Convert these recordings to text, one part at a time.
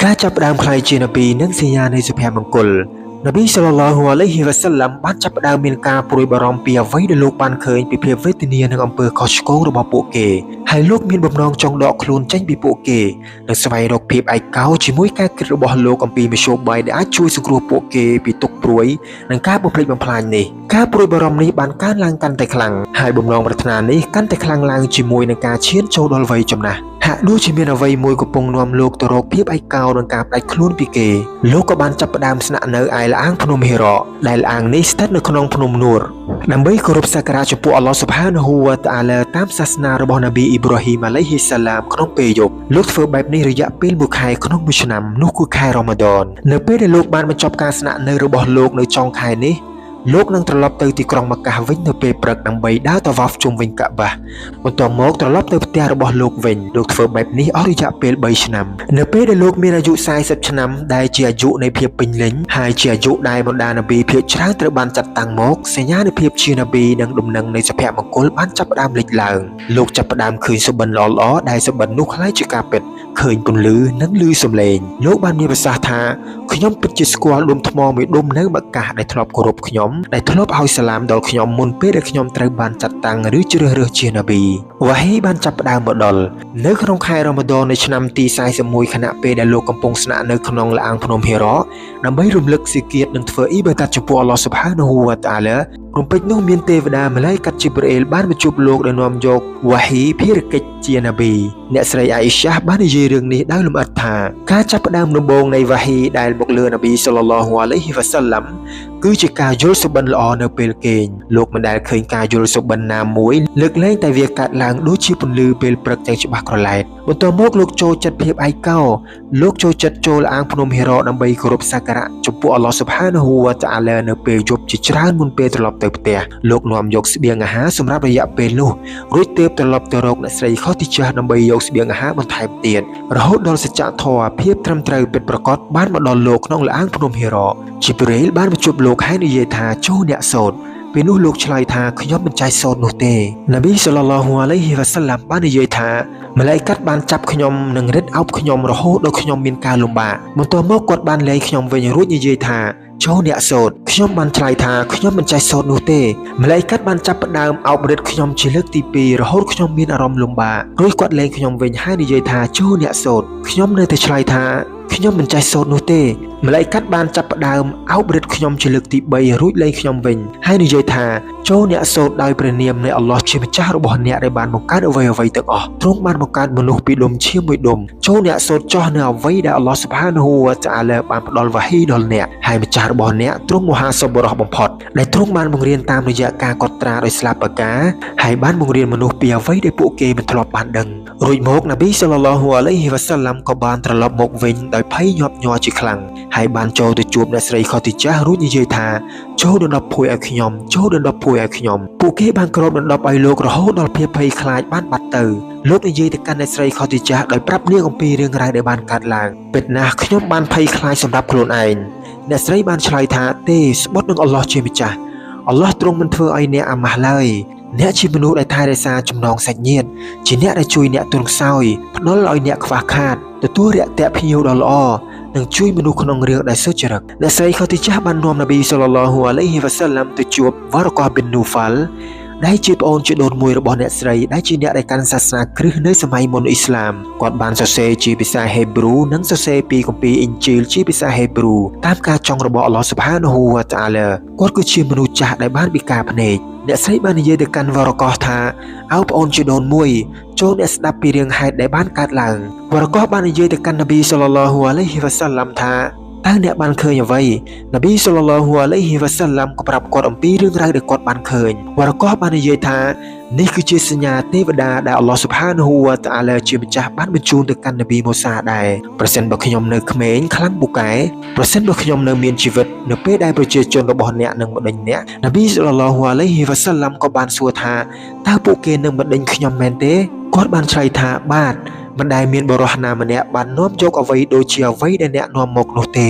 ការចាប់ផ្ដើមខ្លាយជានប៊ីនិងសញ្ញានៃសុភមង្គលនប៊ីសល្លឡោះអាឡៃហ៊ីវ៉ាសល្លាមបានចាប់ផ្ដើមមានការព្រួយបារម្ភពីអ្វីដែលលោកបានឃើញពីភាពវេទនានិងអំពើខុសឆ្គងរបស់ពួកគេហើយលោកមានបំណងចង់ដកខ្លួនចេញពីពួកគេនិងស្វែងរកភាពឯកោជាមួយការគិតរបស់លោកអំពីមធ្យោបាយដែលអាចជួយសង្គ្រោះពួកគេពីទុក្ខព្រួយនិងការបំផ្លិចបំផ្លាញនេះការព្រួយបារម្ភនេះបានកើនឡើងកាន់តែខ្លាំងហើយបំណងប្រាថ្នានេះកាន់តែខ្លាំងឡើងជាមួយនឹងការឈានចូលដល់វ័យចំណាស់ហាក់ដូចជាមានអ្វីមួយកំពុងនាំលោកទៅរកភាពឯកោនិងការផ្ដាច់ខ្លួនពីគេលោកក៏បានចាប់ផ្ដើមស្នាក់នៅឯល្អាងភ្នំហេរ៉ាដែលល្អាងនេះស្ថិតនៅក្នុងភ្នំនូរដើម្បីគោរពសក្ការៈចំពោះអល់ឡោះស៊ុបហានាហ៊ូវតាអាឡាតាមសាសនារបស់នប៊ីអ៊ីប្រាហ៊ីមអាឡៃហ៊ីសឡាមក្នុងពេលយប់លោកធ្វើបែបនេះរយៈពេល1ខែក្នុងមួយឆ្នាំនោះគឺខែរ៉ាម៉ាឌននៅពេលដែលលោកបានបញ្ចប់ការស្នាក់នៅរបស់លោកនៅចុងខែនេះលោកនឹងត្រឡប់ទៅទីក្រុងម៉ាកាវិញនៅពេលព្រឹកដើម្បីដើរតាវ៉ាហ្វជុំវិញកាបាបន្ទាប់មកត្រឡប់ទៅផ្ទះរបស់លោកវិញលោកធ្វើបែបនេះអស់រយៈពេល3ឆ្នាំនៅពេលដែលលោកមានអាយុ40ឆ្នាំដែលជាអាយុនៃភាពពេញលេញហើយជាអាយុដែលបណ្ដានប៊ីភាគច្រើនត្រូវបានចាត់តាំងមកសញ្ញានៃភាពជានប៊ីនិងដំណឹងនៃសុភមង្គលបានចាប់ផ្ដើមលេចឡើងលោកចាប់ផ្ដើមឃើញសុបិនល្អៗដែលសុបិននោះคล้ายជាការពិតឃើញពន្លឺនិងឮសំឡេងលោកបានមានប្រសាសន៍ថាខ្ញុំពិតជាស្គាល់ដុំថ្មមួយដុំនៅម៉ាកាដែលធ្លាប់គោរពខ្ញុំដែលធ្លាប់ឲ្យសាឡាមដល់ខ្ញុំមុនពេលដែលខ្ញុំត្រូវបានចាត់តាំងឬជ្រើសរើសជានប៊ីវ៉ាហ៊ីបានចាប់ផ្ដើមមកដល់នៅក្នុងខែរ៉ាម៉ាឌននៃឆ្នាំទី41ខណៈពេលដែលលោកកំពុងស្នាក់នៅក្នុងល្អាងភ្នំហេរ៉ាដើម្បីរំលឹកសៀកៀតនិងធ្វើអ៊ីបាដាតចំពោះអល់ឡោះស៊ុបហានាហ៊ូវតាអាឡារំពេចនោះមានទេវតាម៉ាឡៃកាត់ជីប្រអ៊ីលបានមកជួបលោកដោយនាំយកវ៉ាហ៊ីភារកិច្ចជានប៊ីអ្នកស្រីអាអ៊ីសាបាននិយាយរឿងនេះដោយលម្អិតថាការចាប់ផ្ដើមដំបូងនៃវ៉ាហ៊ីដែលមកលើនប៊ីសល្លឡោះអាឡៃហ៊ីវ៉ាសល្លាមគឺជាការយល់សុបិនល្អនៅពេលគេងលោកមិនដែលឃើញការយល់សុបិនណាមួយលើកលែងតែវាកើតឡើងដូចជាពន្លឺពេលព្រឹកយ៉ាងច្បាស់ក្រឡែតបន្ទាប់មកលោកចូលចិត្តភាពឯកោលោកចូលចិត្តចូលល្អាងភ្នំហេរ៉ាដើម្បីគោរពសក្ការៈចំពោះអល់ឡោះស៊ុបហានាហ៊ូវតាអាឡានៅពេលយប់ជាច្រើនមុនពេលត្រឡប់ទៅផ្ទះលោកនាំយកស្បៀងអាហារសម្រាប់រយៈពេលនោះរួចទើបត្រឡប់ទៅរកអ្នកស្រីខូទីចាស់ដើម្បីយកស្បៀងអាហារបន្ថែមទៀតរហូតដល់សច្ចធម៌ភាពត្រឹមត្រូវពិតប្រាកដបានមកដល់លោកក្នុងល្អាងភ្នំហេរ៉ាជីប្រេលបានមកជួបលោកហើយនិយាយថាចូលអ្នកសូត្រពេលនោះលោកឆ្លើយថាខ្ញុំមិនចេះសូត្រនោះទេនប៊ីសល្លឡោះអាឡៃហ៊ីវ៉ាសល្លាមបាននិយាយថាម៉ាឡៃកាត់បានចាប់ខ្ញុំនិងរឹតអោបខ្ញុំរហូតដល់ខ្ញុំមានការលំបាកបន្ទាប់មកគាត់បានលែងខ្ញុំវិញរួចនិយាយថាចូលអ្នកសូត្រខ្ញុំបានឆ្លើយថាខ្ញុំមិនចេះសូត្រនោះទេម៉ាឡៃកាត់បានចាប់ផ្ដើមអោបរឹតខ្ញុំជាលើកទី2រហូតខ្ញុំមានអារម្មណ៍លំបាករួចគាត់លែងខ្ញុំវិញហើយនិយាយថាចូលអ្នកសូត្រខ្ញុំនៅតែឆ្លើយថាខ្ញុំមិនចេះសូត្រនោះទេម៉ាឡៃកាត់បានចាប់ផ្ដើមអោបរឹតខ្ញុំជាលើកទី3រួចលែងខ្ញុំវិញហើយនិយាយថាចូលអ្នកសូត្រដោយព្រះនាមនៃអល់ឡោះជាម្ចាស់របស់អ្នកដែលបានបង្កើតអ្វីៗទាំងអស់ទ្រង់បានបង្កើតមនុស្សពីដុំឈាមមួយដុំចូលអ្នកសូត្រចោះនៅអ្វីដែលអល់ឡោះស៊ុបហានាហ៊ូវតាអាឡាបានផ្ដល់វ៉ាហ៊ីដល់អ្នកហើយម្ចាស់របស់អ្នកទ្រង់មហាសប្បុរសបំផុតដែលទ្រង់បានបង្រៀនតាមរយៈការកត់ត្រាដោយស្លាបពកាហើយបានបង្រៀនមនុស្សពីអ្វីដែលពួកគេមិនធ្លាប់បានដឹងរួចមកនប៊ីសល្លឡោះអាឡៃហ៊ីវ៉ាសល្លាមក៏បានត្រឡប់មកវិញដោយភ័យញាប់ញ័រជាខ្លាំងហើយបានចូលទៅជួបអ្នកស្រីខូទីចាស់រួចនិយាយថាចូលដណ្ដប់ភួយឲ្យខ្ញុំចូលដណ្ដប់ភួយឲ្យខ្ញុំពួកគេបានគ្របដណ្ដប់ឲ្យលោករហូតដល់ភាពភ័យខ្លាចបានបាត់ទៅលោកនិយាយទៅកាន់អ្នកស្រីខូទីចាស់ដោយប្រាប់នាងអំពីរឿងរ៉ាវដែលបានកើតឡើងពិតណាស់ខ្ញុំបានភ័យខ្លាចសម្រាប់ខ្លួនឯងអ្នកស្រីបានឆ្លើយថាទេស្បត់នឹងអល់ឡោះជាម្ចាស់អល់ឡោះទ្រង់មិនធ្វើឲ្យអ្នកអាម៉ាស់ឡើយអ្នកជាមនុស្សដែលថែរក្សាចំណងសាច់ញាតិជាអ្នកដែលជួយអ្នកទន់ខ្សោយផ្ដល់ឲ្យអ្នកខ្វះខាតទទួលរាក់ទាក់ភ្ញៀវដ៏ល្អនិងជួយមនុស្សក្នុងរឿងដែលសុចរិតអ្នកស្រីខូទីចាស់បាននាំនប៊ីសល្លឡោះអាឡៃហ៊ីវ៉ាសល្លាមទៅជួបវ៉ារកោះប៊ីននូហ្វាល់ដែលជាប្អូនជីដូនមួយរបស់អ្នកស្រីដែលជាអ្នកដែលកាន់សាសនាគ្រិស្តនៅសម័យមុនអ៊ីស្លាមគាត់បានសរសេរជាភាសាហេប្រ៊ូនិងសរសេរពីគម្ពីរអ៊ីនជីលជាភាសាហេប្រ៊ូតាមការចង់របស់អល់ឡោះស៊ុបហានាហ៊ូវតាអាឡាគាត់គឺជាមនុស្សចាស់ដែលបានពិការភ្នែកអ្នកស្រីបាននិយាយទៅកាន់វ៉ារកោះថាអោប្អូនជីដូនមួយចូលអ្នកស្ដាប់ពីរឿងហេតុដែលបានកើតឡើងវ៉ារកោះបាននិយាយទៅកាន់នប៊ីសល្លឡោះអាឡៃហ៊ីវ៉ាសល្លាមថាតើអ្នកបានឃើញអ្វីនប៊ីសល្លឡោះអាឡៃហ៊ីវ៉ាសល្លាមក៏ប្រាប់គាត់អំពីរឿងរ៉ាវដែលគាត់បានឃើញវ៉ារកោះបាននិយាយថានេះគឺជាសញ្ញាទេវតាដែលអល់ឡោះស៊ុបហានាហ៊ូវតាអាឡាជាម្ចាស់បានបញ្ជូនទៅកាន់នប៊ីមូសាដែរប្រសិនបើខ្ញុំនៅក្មេងខ្លាំងពូកែប្រសិនបើខ្ញុំនៅមានជីវិតនៅពេលដែលប្រជាជនរបស់អ្នកនឹងបណ្ដេញអ្នកនប៊ីសល្លឡោះអាឡៃហ៊ីវ៉ាសល្លាមក៏បានសួរថាតើពួកគេនឹងបណ្ដេញខ្ញុំមែនទេគាត់បានឆ្លើយថាបាទមិនដែលមានបរិសុទ្ធណាម្នាក់បាននាំយកអ្វីដូចជាអ្វីដែលអ្នកនាំមកនោះទេ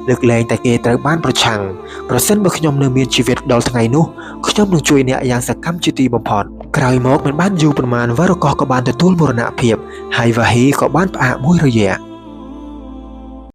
លើកលែងតែគេត្រូវបានប្រឆាំងប្រសិនបើខ្ញុំនៅមានជីវិតដល់ថ្ងៃនោះខ្ញុំនឹងជួយអ្នកយ៉ាងសកម្មជាទីបំផុតក្រោយមកមិនបានយូរប៉ុន្មានវ៉ារកោះក៏បានទទួលមរណភាពហើយវ៉ាហ៊ីក៏បានផ្អាកមួយរយៈ